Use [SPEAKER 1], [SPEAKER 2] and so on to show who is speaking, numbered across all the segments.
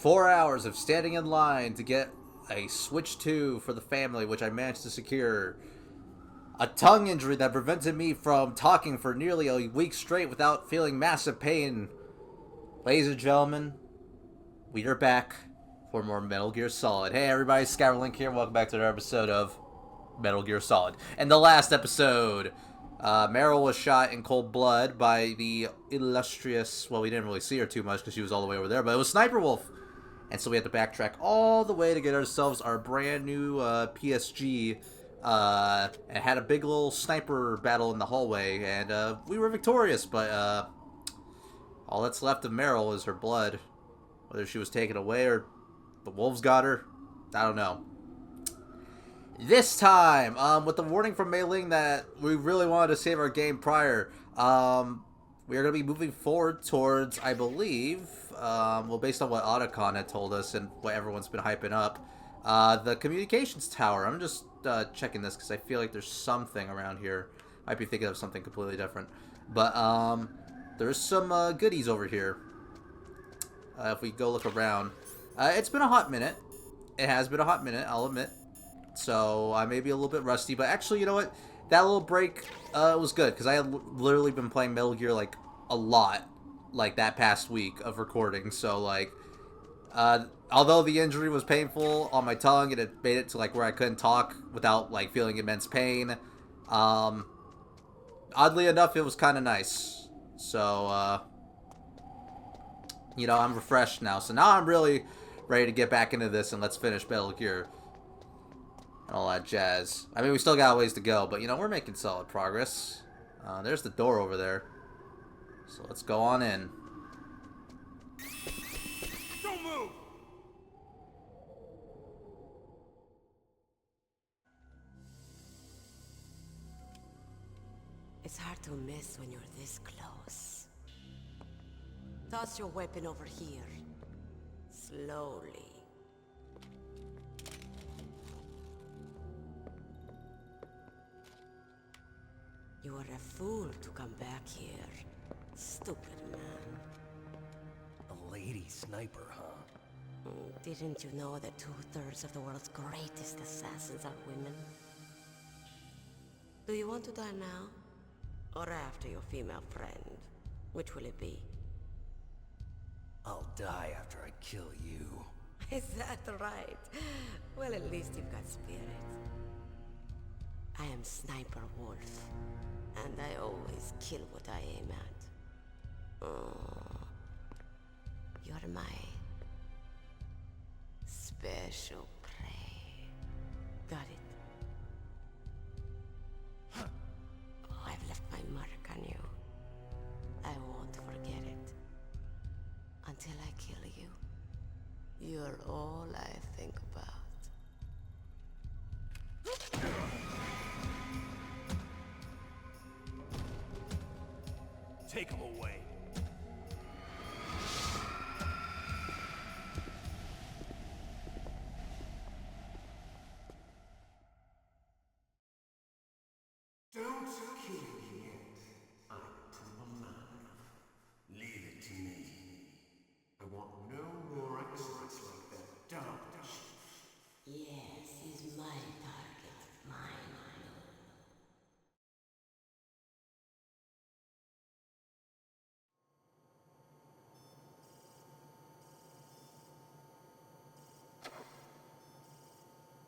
[SPEAKER 1] 4 hours of standing in line to get a Switch 2 for the family, which I managed to secure. A tongue injury that prevented me from talking for nearly a week straight without feeling massive pain. Ladies and gentlemen, we are back for more Metal Gear Solid. Hey everybody, Skyverlink here. Welcome back to another episode of Metal Gear Solid. And the last episode, Meryl was shot in cold blood by the illustrious, well, we didn't really see her too much because she was all the way over there, but it was Sniper Wolf. And so we had to backtrack all the way to get ourselves our brand new PSG, and had a big little sniper battle in the hallway, and we were victorious, but all that's left of Meryl is her blood. Whether she was taken away or the wolves got her, I don't know. This time, with the warning from Mei Ling that we really wanted to save our game prior, we are going to be moving forward towards, I believe, well, based on what Otacon had told us and what everyone's been hyping up, the communications tower. I'm just checking this because I feel like there's something around here. Might be thinking of something completely different. But there's some goodies over here. If we go look around. It's been a hot minute. It has been a hot minute, I'll admit. So I may be a little bit rusty. But actually, you know what? That little break was good. Because I had literally been playing Metal Gear, like, a lot. Like, that past week of recording. So, like, although the injury was painful on my tongue, and it made it to, like, where I couldn't talk without, like, feeling immense pain. Oddly enough, it was kind of nice. So, you know, I'm refreshed now. So now I'm really ready to get back into this and let's finish Metal Gear. And all that jazz. I mean, we still got a ways to go, but, you know, we're making solid progress. There's the door over there. So let's go on in.
[SPEAKER 2] Don't move!
[SPEAKER 3] It's hard to miss when you're this close. Toss your weapon over here. Slowly. You are a fool to come back here. Stupid man.
[SPEAKER 2] A lady sniper, huh?
[SPEAKER 3] Didn't you know that 2/3 of the world's greatest assassins are women? Do you want to die now? Or after your female friend? Which will it be?
[SPEAKER 2] I'll die after I kill you.
[SPEAKER 3] Is that right? Well, at least you've got spirit. I am Sniper Wolf, and I always kill what I aim at. Oh, you're my special prey. Got it? Oh, I've left my mark on you. I won't forget it. Until I kill you. You're all I think about.
[SPEAKER 2] Take him away.
[SPEAKER 4] Don't kill me yet. I'm alive.
[SPEAKER 2] Leave it to me.
[SPEAKER 4] I want no more extras like that dumb shit.
[SPEAKER 3] Yes, he's my target. Mine.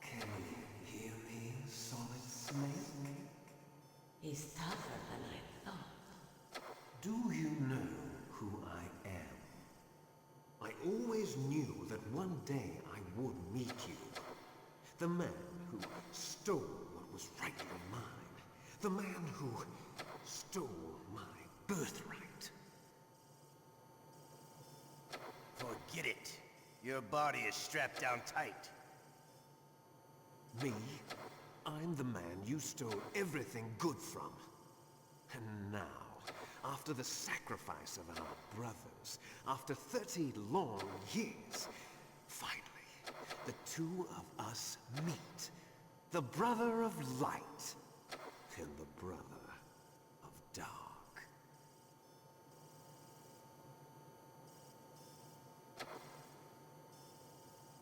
[SPEAKER 4] Can you hear me, Solid Snake?
[SPEAKER 3] He's tougher than I thought.
[SPEAKER 4] Do you know who I am? I always knew that one day I would meet you. The man who stole what was rightly mine. The man who stole my birthright.
[SPEAKER 2] Forget it. Your body is strapped down tight.
[SPEAKER 4] Me? I'm the man you stole everything good from. And now, after the sacrifice of our brothers, after 30 long years, finally, the two of us meet. The brother of light and the brother of dark.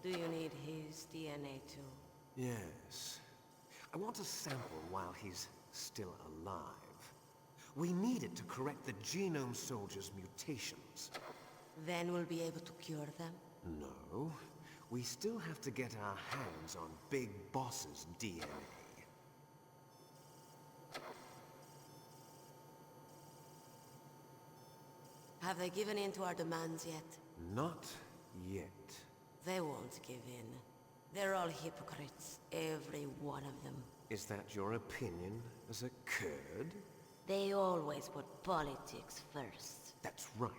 [SPEAKER 3] Do you need his DNA too?
[SPEAKER 4] Yes. I want a sample while he's still alive. We need it to correct the Genome Soldier's mutations.
[SPEAKER 3] Then we'll be able to cure them?
[SPEAKER 4] No. We still have to get our hands on Big Boss's DNA.
[SPEAKER 3] Have they given in to our demands yet?
[SPEAKER 4] Not yet.
[SPEAKER 3] They won't give in. They're all hypocrites, every one of them.
[SPEAKER 4] Is that your opinion as a Kurd?
[SPEAKER 3] They always put politics first.
[SPEAKER 4] That's right.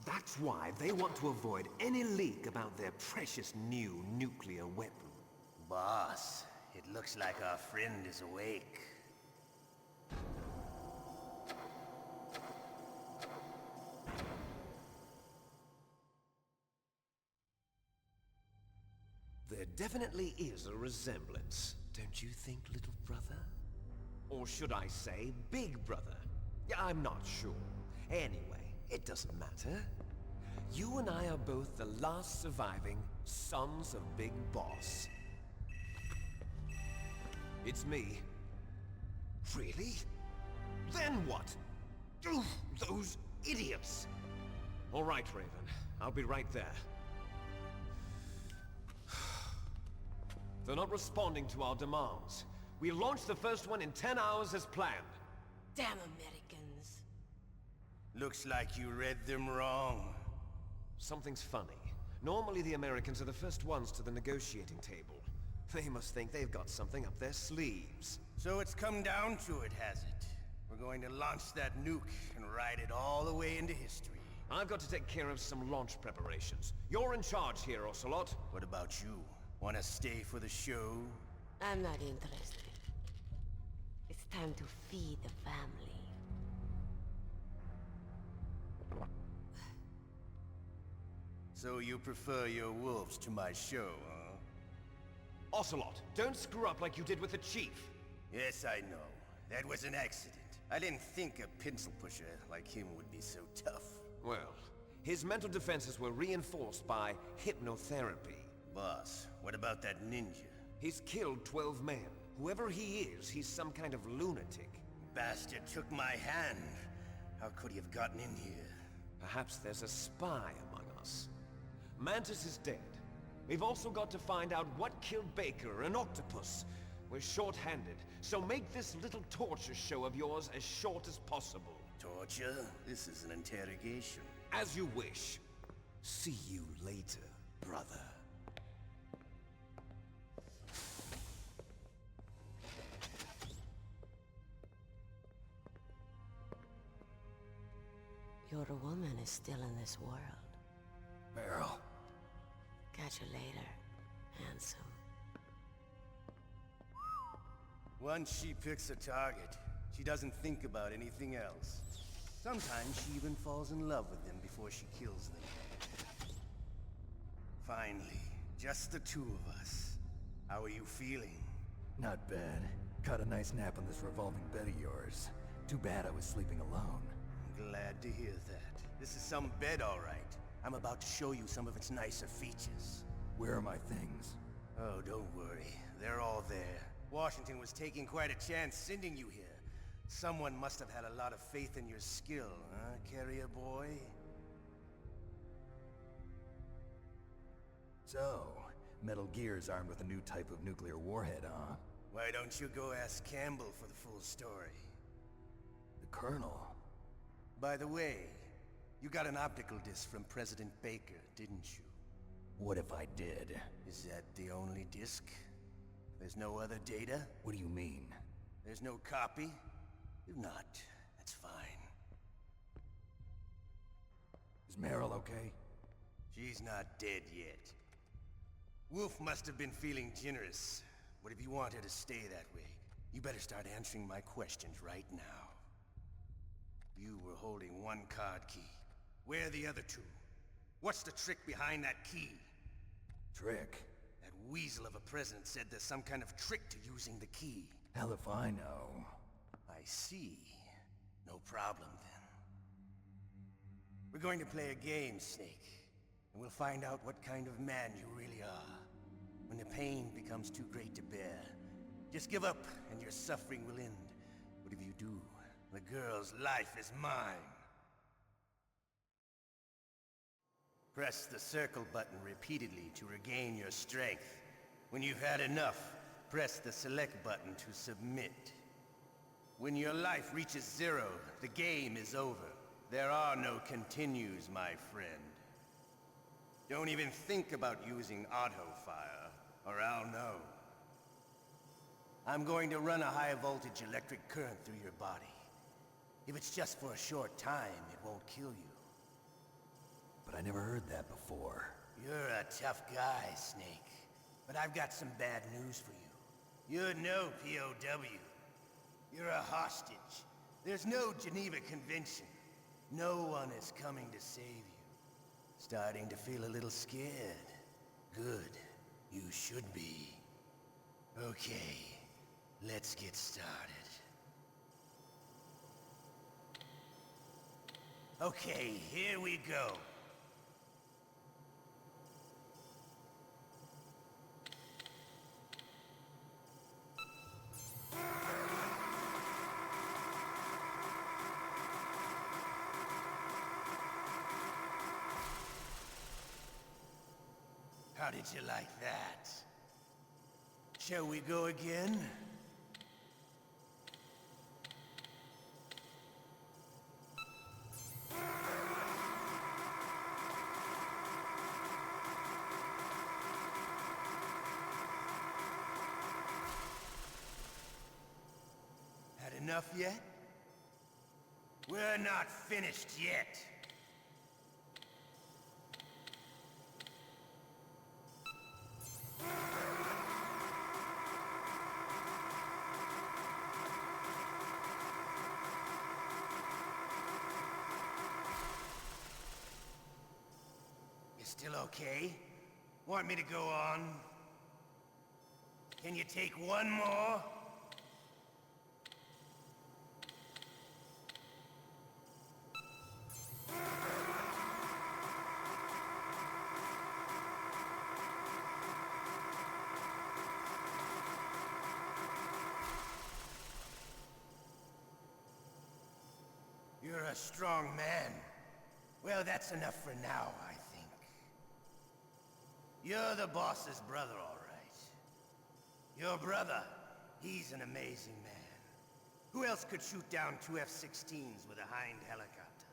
[SPEAKER 4] That's why they want to avoid any leak about their precious new nuclear weapon.
[SPEAKER 2] Boss, it looks like our friend is awake.
[SPEAKER 4] There definitely is a resemblance, don't you think, little brother? Or should I say, big brother? Yeah, I'm not sure. Anyway, it doesn't matter. You and I are both the last surviving sons of Big Boss. It's me. Really? Then what? Oof, those idiots! All right, Raven. I'll be right there. They're not responding to our demands. We launched the first one in 10 hours as planned.
[SPEAKER 3] Damn Americans.
[SPEAKER 2] Looks like you read them wrong.
[SPEAKER 4] Something's funny. Normally the Americans are the first ones to the negotiating table. They must think they've got something up their sleeves.
[SPEAKER 2] So it's come down to it, has it? We're going to launch that nuke and ride it all the way into history.
[SPEAKER 4] I've got to take care of some launch preparations. You're in charge here, Ocelot.
[SPEAKER 2] What about you? Want to stay for the show?
[SPEAKER 3] I'm not interested. It's time to feed the family.
[SPEAKER 2] So you prefer your wolves to my show, huh?
[SPEAKER 4] Ocelot, don't screw up like you did with the Chief.
[SPEAKER 2] Yes, I know. That was an accident. I didn't think a pencil pusher like him would be so tough.
[SPEAKER 4] Well, his mental defenses were reinforced by hypnotherapy.
[SPEAKER 2] Boss, what about that ninja?
[SPEAKER 4] He's killed 12 men. Whoever he is, he's some kind of lunatic.
[SPEAKER 2] Bastard took my hand. How could he have gotten in here?
[SPEAKER 4] Perhaps there's a spy among us. Mantis is dead. We've also got to find out what killed Baker and Octopus. We're short-handed, so make this little torture show of yours as short as possible.
[SPEAKER 2] Torture? This is an interrogation.
[SPEAKER 4] As you wish. See you later, brother.
[SPEAKER 3] Your woman is still in this world.
[SPEAKER 1] Meryl.
[SPEAKER 3] Catch you later, handsome.
[SPEAKER 2] Once she picks a target, she doesn't think about anything else. Sometimes she even falls in love with them before she kills them. Finally, just the two of us. How are you feeling?
[SPEAKER 5] Not bad. Caught a nice nap on this revolving bed of yours. Too bad I was sleeping alone.
[SPEAKER 2] Glad to hear that. This is some bed, all right. I'm about to show you some of its nicer features.
[SPEAKER 5] Where are my things?
[SPEAKER 2] Oh, don't worry. They're all there. Washington was taking quite a chance sending you here. Someone must have had a lot of faith in your skill, huh, carrier boy?
[SPEAKER 5] So, Metal Gear's armed with a new type of nuclear warhead, huh?
[SPEAKER 2] Why don't you go ask Campbell for the full story?
[SPEAKER 5] The Colonel?
[SPEAKER 2] By the way, you got an optical disc from President Baker, didn't you?
[SPEAKER 5] What if I did?
[SPEAKER 2] Is that the only disc? There's no other data?
[SPEAKER 5] What do you mean?
[SPEAKER 2] There's no copy? If not, that's fine.
[SPEAKER 5] Is Meryl okay?
[SPEAKER 2] She's not dead yet. Wolf must have been feeling generous. But if you want her to stay that way, you better start answering my questions right now. You were holding one card key. Where are the other two? What's the trick behind that key?
[SPEAKER 5] Trick?
[SPEAKER 2] That weasel of a president said there's some kind of trick to using the key.
[SPEAKER 5] Hell if I know.
[SPEAKER 2] I see. No problem then. We're going to play a game, Snake. And we'll find out what kind of man you really are. when the pain becomes too great to bear. Just give up and your suffering will end. But if you do, the girl's life is mine. Press the circle button repeatedly to regain your strength. When you've had enough, press the select button to submit. When your life reaches 0, the game is over. There are no continues, my friend. Don't even think about using auto-fire, or I'll know. I'm going to run a high-voltage electric current through your body. If it's just for a short time, it won't kill you.
[SPEAKER 5] But I never heard that before.
[SPEAKER 2] You're a tough guy, Snake. But I've got some bad news for you. You're no POW. You're a hostage. There's no Geneva Convention. No one is coming to save you. Starting to feel a little scared. Good. You should be. Okay, let's get started. Okay, here we go. How did you like that? Shall we go again? Had enough yet? We're not finished yet. Still okay? Want me to go on? Can you take one more? You're a strong man. Well, that's enough for now, I think. You're the boss's brother, all right. Your brother, he's an amazing man. Who else could shoot down 2 F-16s with a Hind helicopter?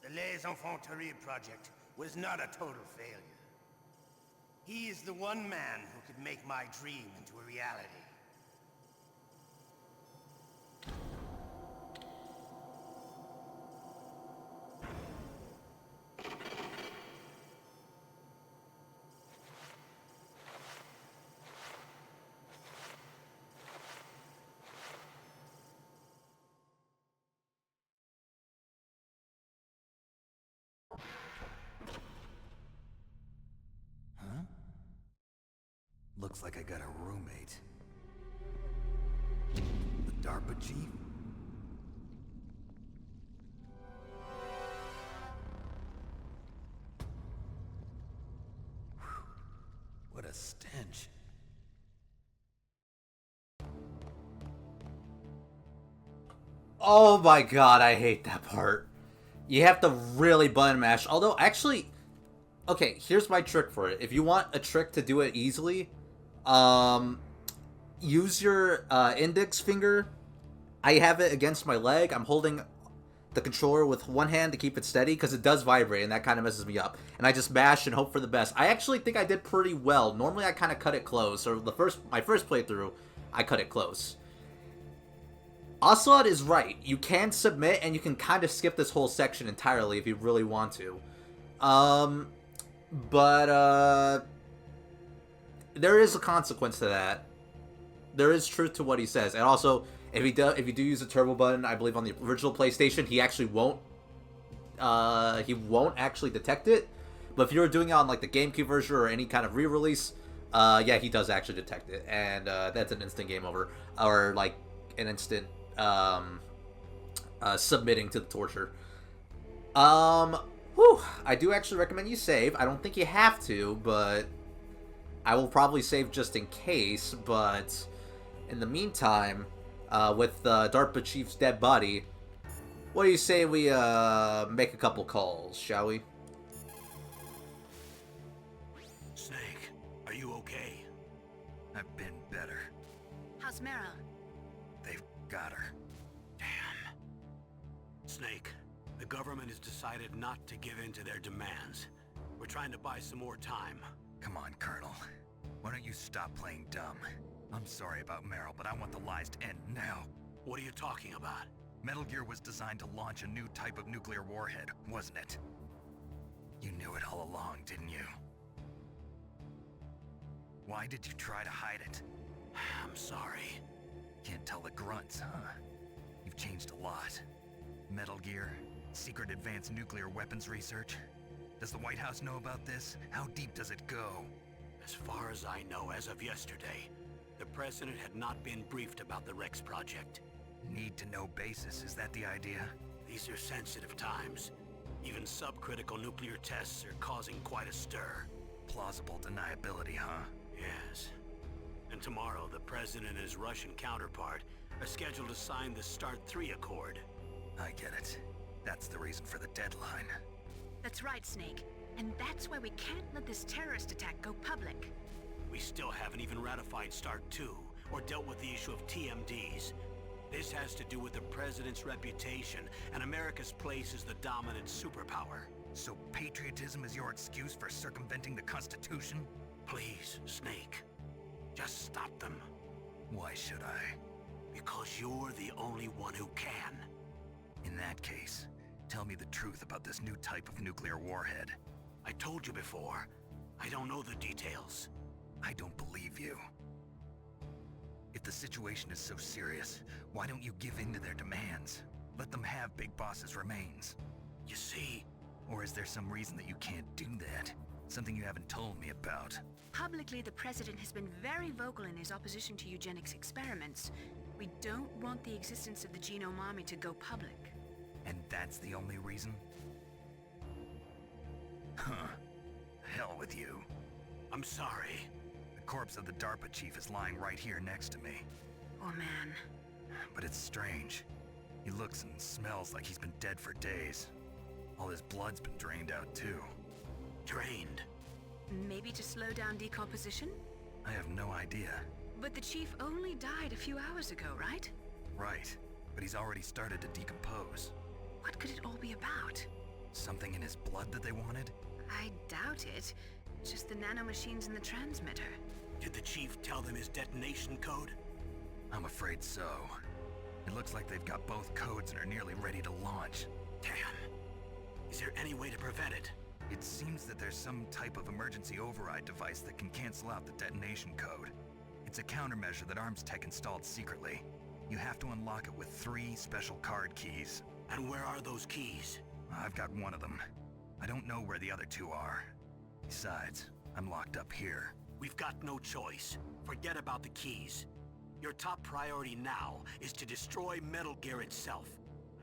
[SPEAKER 2] The Les Infanteries project was not a total failure. He is the one man who could make my dream into a reality.
[SPEAKER 5] Looks like I got a roommate. The DARPA chief? Whew. What a stench.
[SPEAKER 1] Oh my god, I hate that part. You have to really button mash. Although, actually, okay, here's my trick for it. If you want a trick to do it easily, use your index finger. I have it against my leg. I'm holding the controller with one hand to keep it steady because it does vibrate and that kind of messes me up. And I just mash and hope for the best. I actually think I did pretty well. Normally I kind of cut it close. Or my first playthrough, I cut it close. Ocelot is right. You can submit and you can kind of skip this whole section entirely if you really want to. But there is a consequence to that. There is truth to what he says. And also, if you do use a turbo button, I believe on the original PlayStation, he actually won't actually detect it. But if you're doing it on like the GameCube version or any kind of re-release, yeah, he does actually detect it, and that's an instant game over, or like an instant submitting to the torture. I do actually recommend you save. I don't think you have to, but I will probably save just in case, but in the meantime, with DARPA Chief's dead body, what do you say we make a couple calls, shall we?
[SPEAKER 6] Snake, are you okay?
[SPEAKER 5] I've been better.
[SPEAKER 7] How's Meryl?
[SPEAKER 5] They've got her.
[SPEAKER 6] Damn. Snake, the government has decided not to give in to their demands. We're trying to buy some more time.
[SPEAKER 5] Come on, Colonel. Why don't you stop playing dumb? I'm sorry about Meryl, but I want the lies to end now.
[SPEAKER 6] What are you talking about?
[SPEAKER 5] Metal Gear was designed to launch a new type of nuclear warhead, wasn't it? You knew it all along, didn't you? Why did you try to hide it?
[SPEAKER 6] I'm sorry.
[SPEAKER 5] Can't tell the grunts, huh? You've changed a lot. Metal Gear, secret advanced nuclear weapons research. Does the White House know about this? How deep does it go?
[SPEAKER 6] As far as I know, as of yesterday, the president had not been briefed about the Rex project.
[SPEAKER 5] Need-to-know basis, is that the idea?
[SPEAKER 6] These are sensitive times. Even subcritical nuclear tests are causing quite a stir.
[SPEAKER 5] Plausible deniability, huh?
[SPEAKER 6] Yes. And tomorrow, the president and his Russian counterpart are scheduled to sign the START 3 Accord.
[SPEAKER 5] I get it. That's the reason for the deadline.
[SPEAKER 7] That's right, Snake. And that's why we can't let this terrorist attack go public.
[SPEAKER 6] We still haven't even ratified START 2, or dealt with the issue of TMDs. This has to do with the president's reputation, and America's place as the dominant superpower.
[SPEAKER 5] So patriotism is your excuse for circumventing the Constitution?
[SPEAKER 6] Please, Snake. Just stop them.
[SPEAKER 5] Why should I?
[SPEAKER 6] Because you're the only one who can.
[SPEAKER 5] In that case, tell me the truth about this new type of nuclear warhead.
[SPEAKER 6] I told you before, I don't know the details.
[SPEAKER 5] I don't believe you. If the situation is so serious, why don't you give in to their demands? Let them have Big Boss's remains.
[SPEAKER 6] You see,
[SPEAKER 5] Or is there some reason that you can't do that? Something you haven't told me about?
[SPEAKER 7] Publicly, the president has been very vocal in his opposition to eugenics experiments. We don't want the existence of the genome army to go public.
[SPEAKER 5] And that's the only reason? Huh. Hell with you.
[SPEAKER 6] I'm sorry.
[SPEAKER 5] The corpse of the DARPA chief is lying right here next to me.
[SPEAKER 7] Oh man.
[SPEAKER 5] But it's strange. He looks and smells like he's been dead for days. All his blood's been drained out too.
[SPEAKER 6] Drained.
[SPEAKER 7] Maybe to slow down decomposition?
[SPEAKER 5] I have no idea.
[SPEAKER 7] But the chief only died a few hours ago, right?
[SPEAKER 5] Right, but he's already started to decompose.
[SPEAKER 7] What could it all be about?
[SPEAKER 5] Something in his blood that they wanted?
[SPEAKER 7] I doubt it. Just the nanomachines in the transmitter.
[SPEAKER 6] Did the chief tell them his detonation code?
[SPEAKER 5] I'm afraid so. It looks like they've got both codes and are nearly ready to launch.
[SPEAKER 6] Damn. Is there any way to prevent it?
[SPEAKER 5] It seems that there's some type of emergency override device that can cancel out the detonation code. It's a countermeasure that Arms Tech installed secretly. You have to unlock it with 3 special card keys.
[SPEAKER 6] And where are those keys?
[SPEAKER 5] I've got one of them. I don't know where the other 2 are. Besides, I'm locked up here.
[SPEAKER 6] We've got no choice. Forget about the keys. Your top priority now is to destroy Metal Gear itself.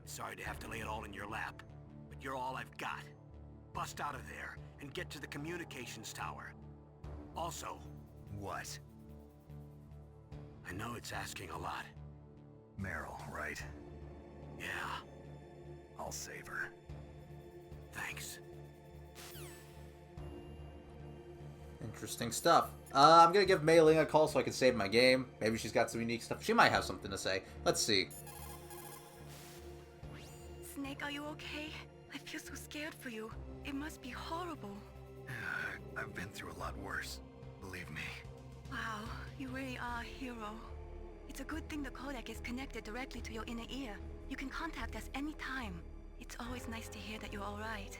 [SPEAKER 6] I'm sorry to have to lay it all in your lap, but you're all I've got. Bust out of there and get to the communications tower. Also,
[SPEAKER 5] What?
[SPEAKER 6] I know it's asking a lot.
[SPEAKER 5] Meryl, right?
[SPEAKER 6] Yeah,
[SPEAKER 5] I'll save her.
[SPEAKER 6] thanks.
[SPEAKER 1] Interesting stuff. I'm gonna give Mei Ling a call so I can save my game. Maybe she's got some unique stuff. She might have something to say. Let's see.
[SPEAKER 7] Snake, are you okay? I feel so scared for you. It must be horrible.
[SPEAKER 5] I've been through a lot worse. Believe me.
[SPEAKER 7] Wow, you really are a hero. It's a good thing the codec is connected directly to your inner ear. You can contact us anytime. It's always nice to hear that you're all right.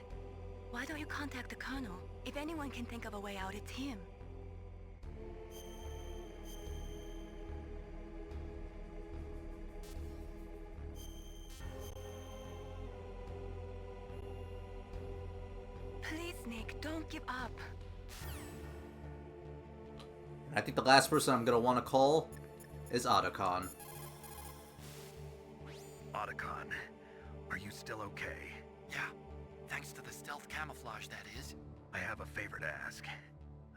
[SPEAKER 7] Why don't you contact the Colonel? If anyone can think of a way out, it's him. Please, Nick, don't give up.
[SPEAKER 1] I think the last person I'm gonna want to call is Otacon.
[SPEAKER 5] Otacon, are you still okay?
[SPEAKER 8] Yeah, thanks to the stealth camouflage, that is.
[SPEAKER 5] I have a favor to ask.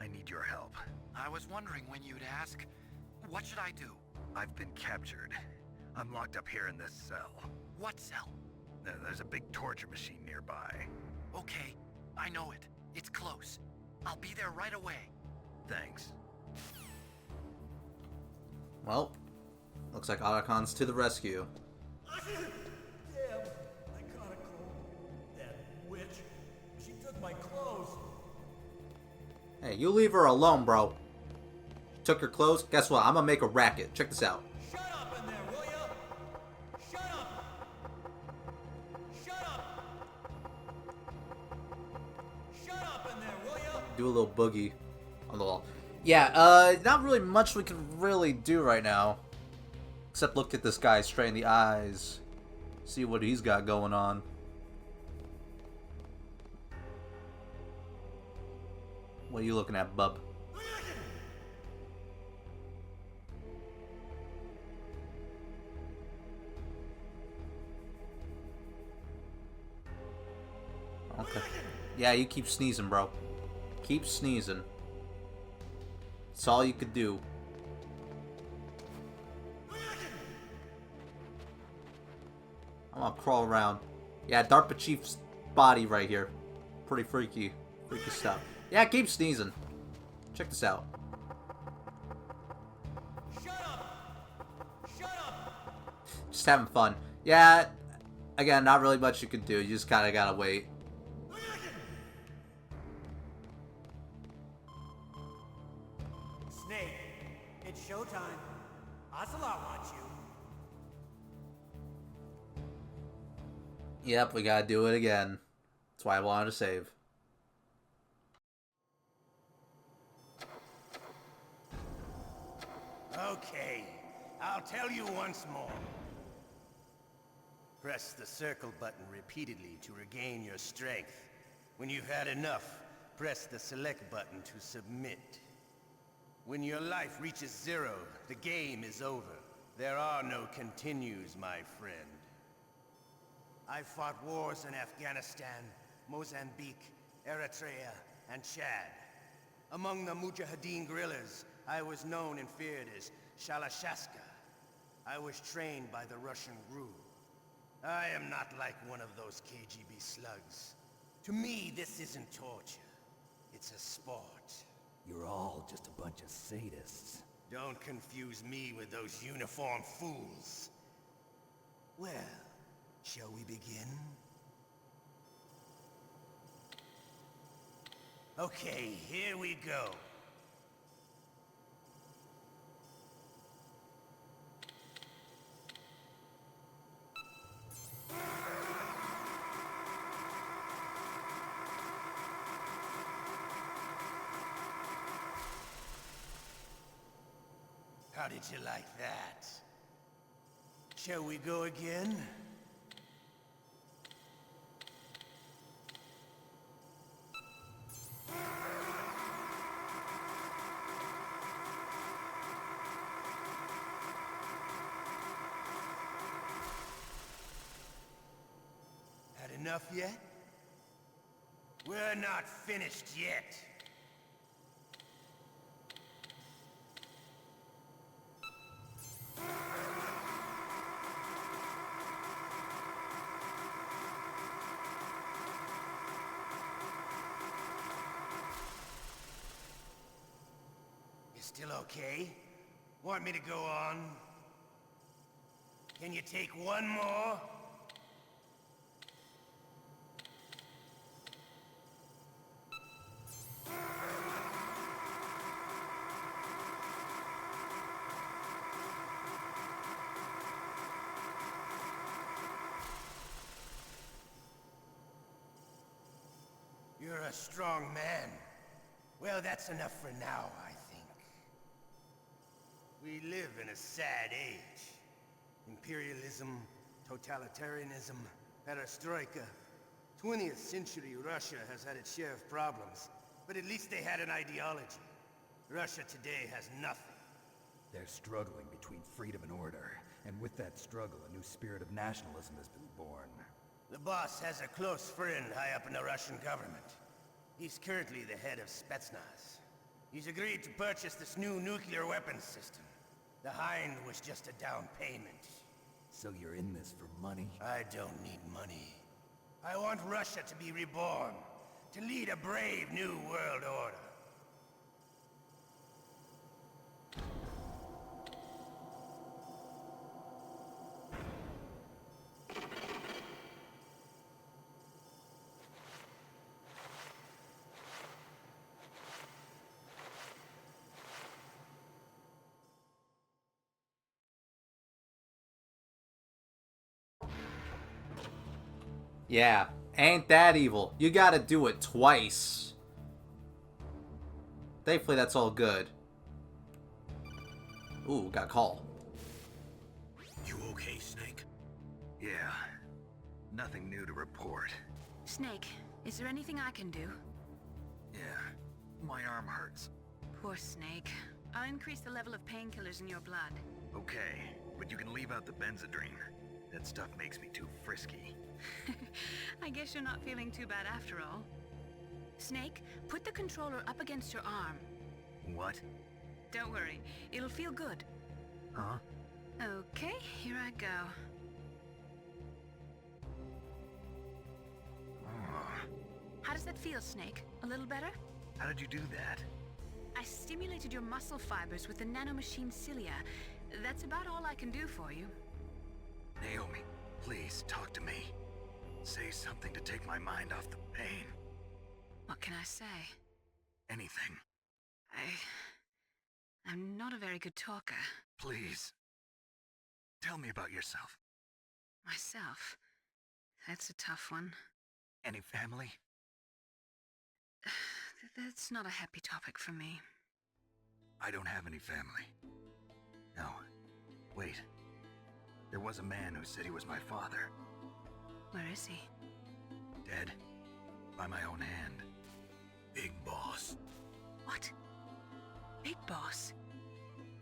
[SPEAKER 5] I need your help.
[SPEAKER 6] I was wondering when you'd ask. What should I do?
[SPEAKER 5] I've been captured. I'm locked up here in this cell.
[SPEAKER 6] What cell?
[SPEAKER 5] There's a big torture machine nearby.
[SPEAKER 6] Okay, I know it. It's close. I'll be there right away.
[SPEAKER 5] Thanks.
[SPEAKER 1] Well, looks like Otacon's to the rescue.
[SPEAKER 8] Damn, I caught a cold. That witch. She took my clothes.
[SPEAKER 1] Hey, you leave her alone, bro. Took her clothes? Guess what? I'm gonna make a racket. Check this out.
[SPEAKER 8] Shut up in there, will ya? Shut up! Shut up! Shut up in there, will ya?
[SPEAKER 1] Do a little boogie on the wall. Yeah, not really much we can really do right now. Except look at this guy straight in the eyes. See what he's got going on. What are you looking at, bub? Okay. Yeah, you keep sneezing, bro. Keep sneezing. That's all you could do. I'm gonna crawl around. Yeah, DARPA Chief's body right here. Pretty freaky. Freaky stuff. Yeah, keep sneezing. Check this out.
[SPEAKER 8] Shut up! Shut up!
[SPEAKER 1] Just having fun. Yeah, again, not really much you can do. You just kinda gotta wait.
[SPEAKER 8] Snake, it's showtime. Ocelot wants you.
[SPEAKER 1] Yep, we gotta do it again. That's why I wanted to save.
[SPEAKER 2] Okay, I'll tell you once more. Press the circle button repeatedly to regain your strength. When you've had enough, press the select button to submit. When your life reaches 0, the game is over. There are no continues, my friend. I fought wars in Afghanistan, Mozambique, Eritrea, and Chad. Among the Mujahideen guerrillas, I was known and feared as Shalashaska. I was trained by the Russian GRU. I am not like one of those KGB slugs. To me, this isn't torture. It's a sport.
[SPEAKER 9] You're all just a bunch of sadists.
[SPEAKER 2] Don't confuse me with those uniformed fools. Well, shall we begin? Okay, here we go. How did you like that? Shall we go again? Had enough yet? We're not finished yet. You still okay? Want me to go on? Can you take one more? You're a strong man. Well, that's enough for now, I think. We live in a sad age. Imperialism, totalitarianism, perestroika. 20th century Russia has had its share of problems, but at least they had an ideology. Russia today has nothing.
[SPEAKER 9] They're struggling between freedom and order, and with that struggle, a new spirit of nationalism has been born.
[SPEAKER 2] The boss has a close friend high up in the Russian government. He's currently the head of Spetsnaz. He's agreed to purchase this new nuclear weapons system. The Hind was just a down payment.
[SPEAKER 9] So you're in this for money?
[SPEAKER 2] I don't need money. I want Russia to be reborn, to lead a brave new world order.
[SPEAKER 1] Yeah, ain't that evil. You gotta do it twice. Thankfully, that's all good. Ooh, got a call.
[SPEAKER 6] You okay, Snake?
[SPEAKER 5] Yeah. Nothing new to report.
[SPEAKER 7] Snake, is there anything I can do?
[SPEAKER 5] Yeah. My arm hurts.
[SPEAKER 7] Poor Snake. I'll increase the level of painkillers in your blood.
[SPEAKER 5] Okay, but you can leave out the Benzedrine. That stuff makes me too frisky.
[SPEAKER 7] I guess you're not feeling too bad after all. Snake, put the controller up against your arm.
[SPEAKER 5] What?
[SPEAKER 7] Don't worry, it'll feel good.
[SPEAKER 5] Huh?
[SPEAKER 7] Okay, here I go.
[SPEAKER 5] Oh.
[SPEAKER 7] How does that feel, Snake? A little better?
[SPEAKER 5] How did you do that?
[SPEAKER 7] I stimulated your muscle fibers with the nanomachine cilia. That's about all I can do for you.
[SPEAKER 5] Naomi, please talk to me. Say something to take my mind off the pain.
[SPEAKER 7] What can I say?
[SPEAKER 5] Anything.
[SPEAKER 7] I'm not a very good talker.
[SPEAKER 5] Please. Tell me about yourself.
[SPEAKER 7] Myself? That's a tough one.
[SPEAKER 5] Any family?
[SPEAKER 7] That's not a happy topic for me.
[SPEAKER 5] I don't have any family. No. Wait. There was a man who said he was my father.
[SPEAKER 7] Where is he?
[SPEAKER 5] Dead. By my own hand.
[SPEAKER 6] Big Boss.
[SPEAKER 7] What? Big Boss?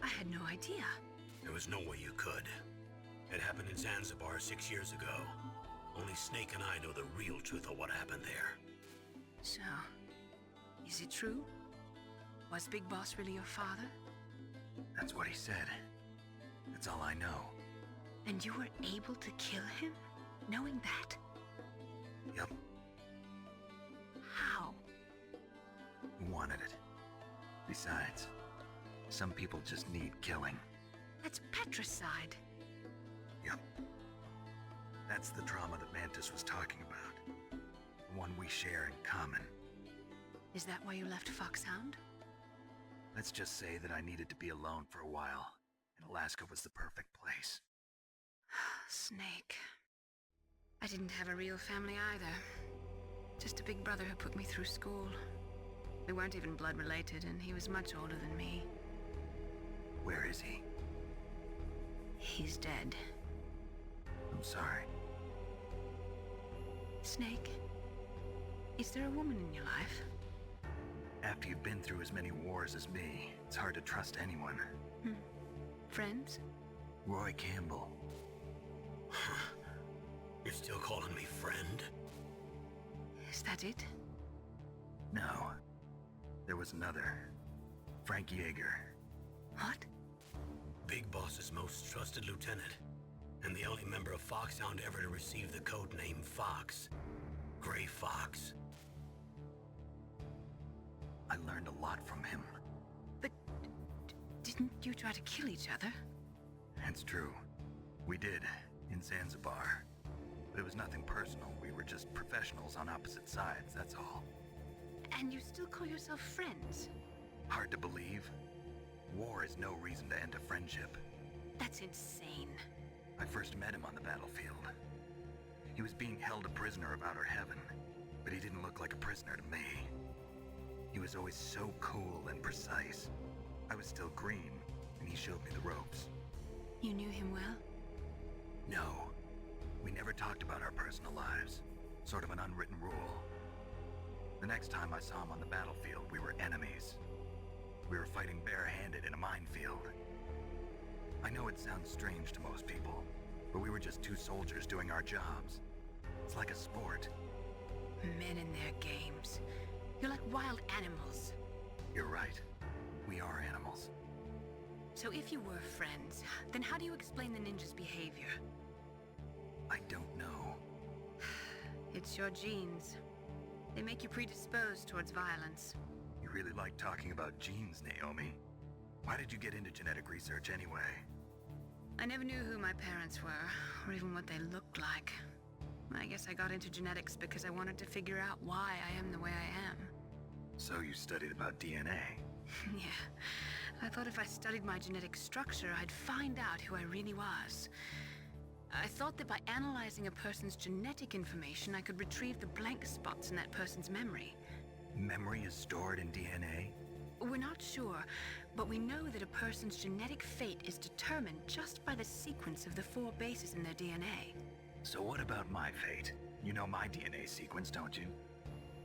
[SPEAKER 7] I had no idea.
[SPEAKER 6] There was no way you could. It happened in Zanzibar 6 years ago. Only Snake and I know the real truth of what happened there.
[SPEAKER 7] So, is it true? Was Big Boss really your father?
[SPEAKER 5] That's what he said. That's all I know.
[SPEAKER 7] And you were able to kill him, knowing that?
[SPEAKER 5] Yep.
[SPEAKER 7] How?
[SPEAKER 5] He wanted it. Besides, some people just need killing.
[SPEAKER 7] That's patricide.
[SPEAKER 5] Yep. That's the trauma that Mantis was talking about. The one we share in common.
[SPEAKER 7] Is that why you left Foxhound?
[SPEAKER 5] Let's just say that I needed to be alone for a while, and Alaska was the perfect place.
[SPEAKER 7] Snake. I didn't have a real family either. Just a big brother who put me through school. We weren't even blood related, and he was much older than me.
[SPEAKER 5] Where is he?
[SPEAKER 7] He's dead.
[SPEAKER 5] I'm sorry.
[SPEAKER 7] Snake, is there a woman in your life?
[SPEAKER 5] After you've been through as many wars as me, it's hard to trust anyone.
[SPEAKER 7] Friends?
[SPEAKER 5] Roy Campbell.
[SPEAKER 6] You're still calling me friend?
[SPEAKER 7] Is that it?
[SPEAKER 5] No. There was another. Frank Yeager.
[SPEAKER 7] What?
[SPEAKER 6] Big Boss's most trusted lieutenant, and the only member of Foxhound ever to receive the code name Fox. Gray Fox.
[SPEAKER 5] I learned a lot from him.
[SPEAKER 7] But didn't you try to kill each other?
[SPEAKER 5] That's true. We did, in Zanzibar. But it was nothing personal. We were just professionals on opposite sides, that's all.
[SPEAKER 7] And you still call yourself friends?
[SPEAKER 5] Hard to believe. War is no reason to end a friendship.
[SPEAKER 7] That's insane.
[SPEAKER 5] I first met him on the battlefield. He was being held a prisoner of outer heaven, but he didn't look like a prisoner to me. He was always so cool and precise. I was still green, and he showed me the ropes.
[SPEAKER 7] You knew him well?
[SPEAKER 5] No. We never talked about our personal lives. Sort of an unwritten rule. The next time I saw him on the battlefield, we were enemies. We were fighting barehanded in a minefield. I know it sounds strange to most people, but we were just two soldiers doing our jobs. It's like a sport.
[SPEAKER 7] Men in their games. You're like wild animals.
[SPEAKER 5] You're right. we are animals.
[SPEAKER 7] So if you were friends, then how do you explain the ninja's behavior?
[SPEAKER 5] I don't know.
[SPEAKER 7] It's your genes. They make you predisposed towards violence.
[SPEAKER 5] You really like talking about genes, Naomi. Why did you get into genetic research anyway?
[SPEAKER 7] I never knew who my parents were, or even what they looked like. I guess I got into genetics because I wanted to figure out why I am the way I am.
[SPEAKER 5] So you studied about DNA?
[SPEAKER 7] Yeah. I thought if I studied my genetic structure, I'd find out who I really was. I thought that by analyzing a person's genetic information, I could retrieve the blank spots in that person's memory.
[SPEAKER 5] Memory is stored in DNA?
[SPEAKER 7] We're not sure, but we know that a person's genetic fate is determined just by the sequence of the 4 bases in their DNA.
[SPEAKER 5] So what about my fate? You know my DNA sequence, don't you?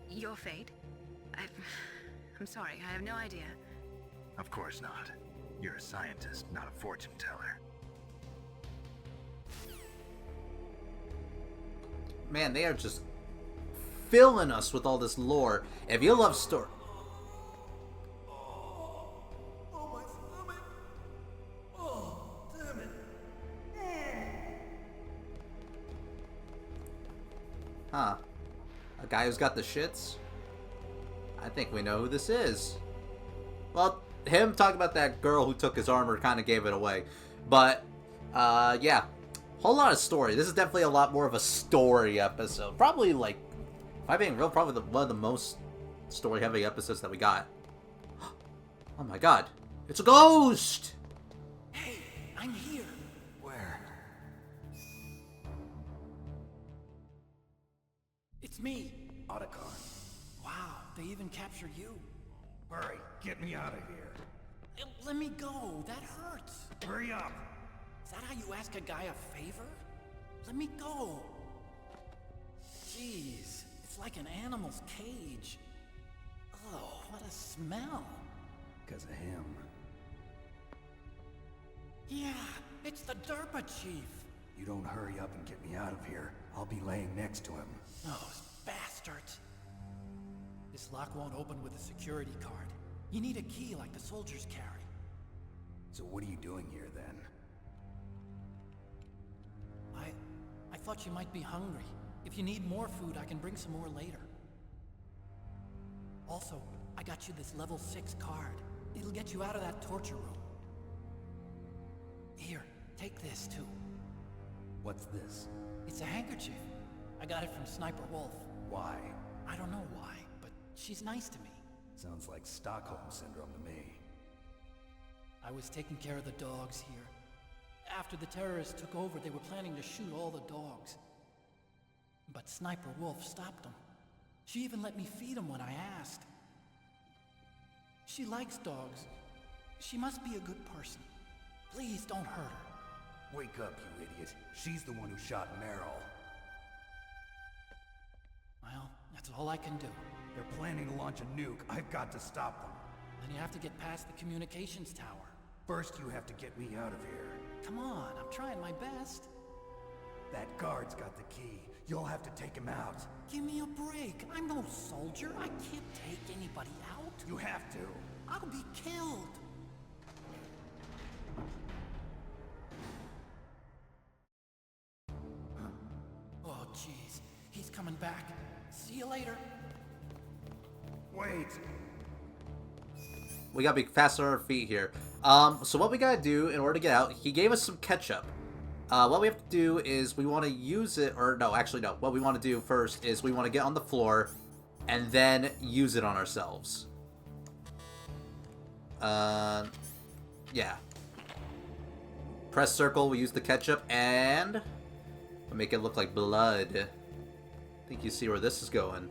[SPEAKER 7] Your fate? I'm sorry, I have no idea.
[SPEAKER 5] Of course not. You're a scientist, not a fortune teller.
[SPEAKER 1] Man, they are just filling us with all this lore. If you love story...
[SPEAKER 8] Oh, my stomach! Oh, damn it!
[SPEAKER 1] Huh. A guy who's got the shits? I think we know who this is. Well, him talking about that girl who took his armor kind of gave it away. But, yeah. Whole lot of story. This is definitely a lot more of a story episode. Probably, like, if I'm being real, probably one of the most story-heavy episodes that we got. Oh my god. It's a ghost!
[SPEAKER 8] Hey, I'm here.
[SPEAKER 9] Where?
[SPEAKER 8] It's me.
[SPEAKER 9] Otacon.
[SPEAKER 8] Wow, they even captured you.
[SPEAKER 9] Hurry, get me out of here.
[SPEAKER 8] Let me go. That hurts.
[SPEAKER 9] Hurry up!
[SPEAKER 8] Is that how you ask a guy a favor? Let me go. Jeez, it's like an animal's cage. Oh, what a smell.
[SPEAKER 9] Because of him.
[SPEAKER 8] Yeah, it's the Derpa Chief.
[SPEAKER 9] You don't hurry up and get me out of here, I'll be laying next to him.
[SPEAKER 8] Those bastards. This lock won't open with a security card. You need a key like the soldiers carry.
[SPEAKER 9] So what are you doing here then?
[SPEAKER 8] I thought you might be hungry. If you need more food, I can bring some more later. Also, I got you this level 6 card. It'll get you out of that torture room. Here, take this too.
[SPEAKER 9] What's this?
[SPEAKER 8] It's a handkerchief. I got it from Sniper Wolf.
[SPEAKER 9] Why?
[SPEAKER 8] I don't know why, but she's nice to me.
[SPEAKER 9] Sounds like Stockholm Syndrome to me.
[SPEAKER 8] I was taking care of the dogs here. After the terrorists took over, they were planning to shoot all the dogs. But Sniper Wolf stopped them. She even let me feed them when I asked. She likes dogs. She must be a good person. Please don't hurt her.
[SPEAKER 9] Wake up, you idiot. She's the one who shot Meryl.
[SPEAKER 8] Well, that's all I can do.
[SPEAKER 9] They're planning to launch a nuke. I've got to stop them.
[SPEAKER 8] Then you have to get past the communications tower.
[SPEAKER 9] First, you have to get me out of here.
[SPEAKER 8] Come on, I'm trying my best.
[SPEAKER 9] That guard's got the key. You'll have to take him out.
[SPEAKER 8] Give me a break. I'm no soldier. I can't take anybody out.
[SPEAKER 9] You have to.
[SPEAKER 8] I'll be killed. Oh, jeez. He's coming back. See you later.
[SPEAKER 9] Wait.
[SPEAKER 1] We gotta be faster on our feet here. So what we gotta do in order to get out, he gave us some ketchup. What we have to do is we want to use it, or no, actually no. What we want to do first is we want to get on the floor and then use it on ourselves. Yeah. Press circle, we use the ketchup, and we'll make it look like blood. I think you see where this is going.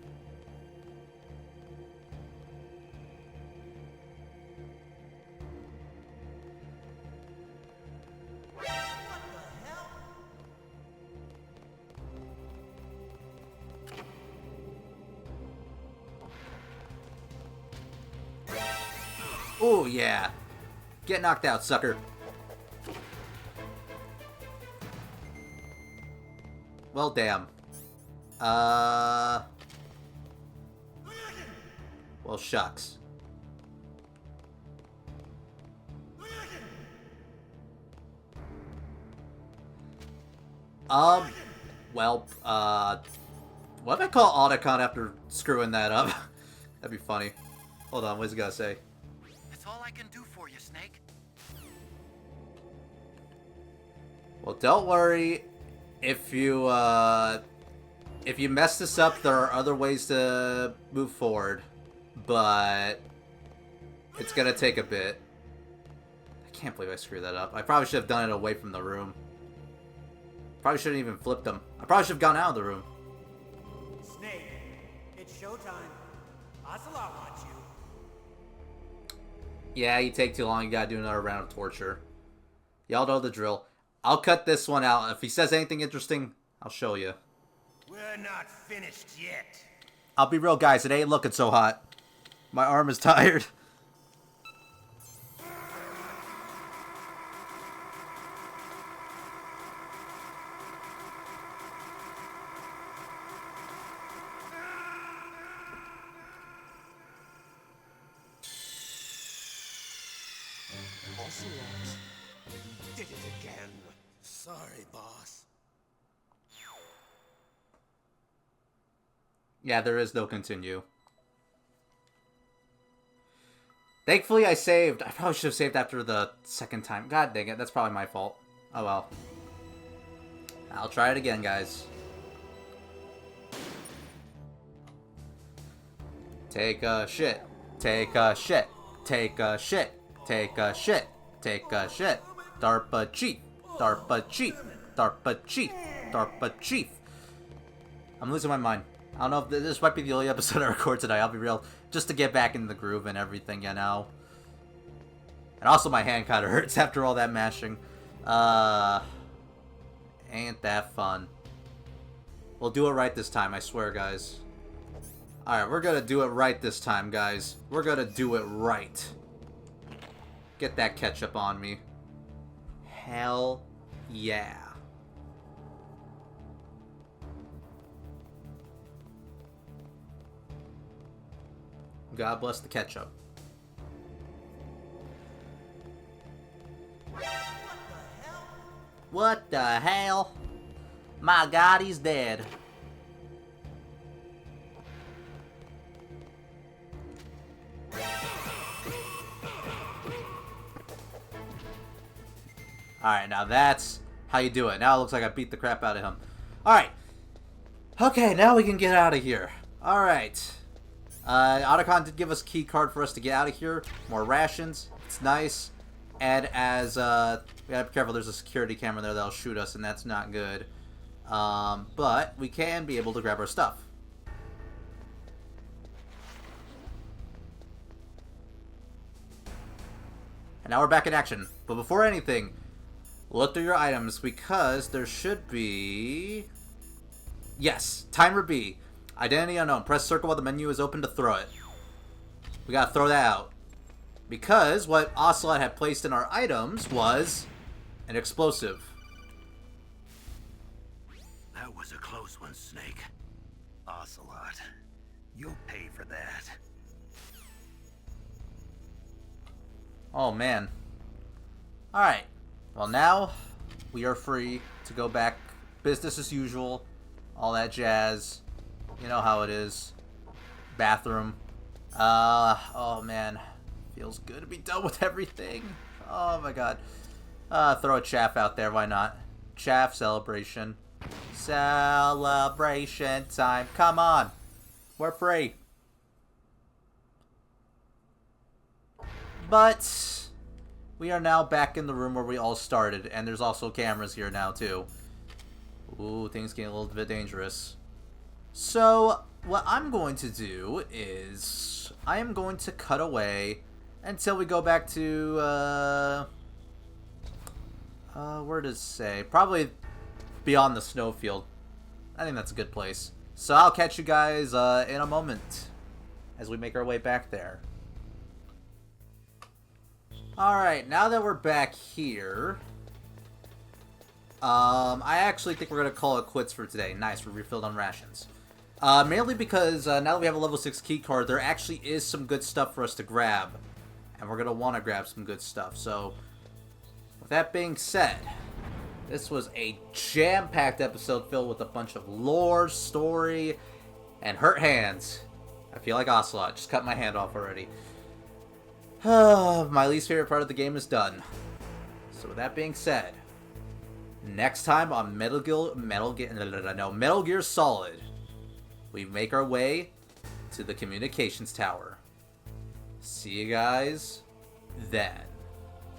[SPEAKER 1] Oh, yeah. Get knocked out, sucker. Well, damn. Well, shucks. Well, what if I call Otacon after screwing that up? That'd be funny. Hold on, what's he gotta say?
[SPEAKER 6] That's all I can do for you, Snake.
[SPEAKER 1] Well, don't worry. If you mess this up, there are other ways to move forward. But it's gonna take a bit. I can't believe I screwed that up. I probably should have done it away from the room. Probably shouldn't even flipped them. I probably should have gone out of the room.
[SPEAKER 10] Snake, it's showtime. Ocelot wants you.
[SPEAKER 1] Yeah, you take too long. You gotta do another round of torture. Y'all know the drill. I'll cut this one out. If he says anything interesting, I'll show you.
[SPEAKER 2] We're not finished yet.
[SPEAKER 1] I'll be real, guys. It ain't looking so hot. My arm is tired.
[SPEAKER 4] Ocelot, you did it again.
[SPEAKER 2] Sorry, boss.
[SPEAKER 1] Yeah, there is no continue. Thankfully, I saved. I probably should have saved after the second time. God dang it, that's probably my fault. Oh well. I'll try it again, guys. Take a shit. Take a shit. Take a shit. Take a shit. Take a shit. DARPA chief. DARPA chief. DARPA chief. DARPA chief. I'm losing my mind. I don't know if this might be the only episode I record today, I'll be real. Just to get back in the groove and everything, you know. And also my hand kind of hurts after all that mashing. Ain't that fun. We'll do it right this time, I swear, guys. Alright, we're gonna do it right this time, guys. We're gonna do it right. Get that ketchup on me. Hell yeah. God bless the ketchup. What the hell? My God, he's dead. Alright, now that's how you do it. Now it looks like I beat the crap out of him. Alright. Okay, now we can get out of here. Alright. Otacon did give us a key card for us to get out of here. More rations. It's nice. And as, we gotta be careful, there's a security camera there that'll shoot us, and that's not good. But we can be able to grab our stuff. And now we're back in action. But before anything, look through your items, because there should be... Yes, timer B. Identity unknown. Press circle while the menu is open to throw it. We gotta throw that out. Because what Ocelot had placed in our items was an explosive.
[SPEAKER 6] That was a close one, Snake.
[SPEAKER 5] Ocelot, you'll pay for that.
[SPEAKER 1] Oh, man. Alright. Well, now we are free to go back. Business as usual. All that jazz. You know how it is. Bathroom. Oh, man. Feels good to be done with everything. Oh, my God. Throw a chaff out there. Why not? Chaff celebration. Celebration time. Come on. We're free. But we are now back in the room where we all started. And there's also cameras here now, too. Ooh, things getting a little bit dangerous. So, what I'm going to do is... I am going to cut away until we go back to, where does it say? Probably beyond the snowfield. I think that's a good place. So I'll catch you guys in a moment as we make our way back there. Alright, now that we're back here... I actually think we're going to call it quits for today. Nice, we're refilled on rations. Mainly because now that we have a level 6 key card, there actually is some good stuff for us to grab. And we're going to want to grab some good stuff. So, with that being said, This was a jam-packed episode filled with a bunch of lore, story, and hurt hands. I feel like Ocelot. Just cut my hand off already. My least favorite part of the game is done. So with that being said, next time on Metal Gear Solid, we make our way to the communications tower. See you guys then.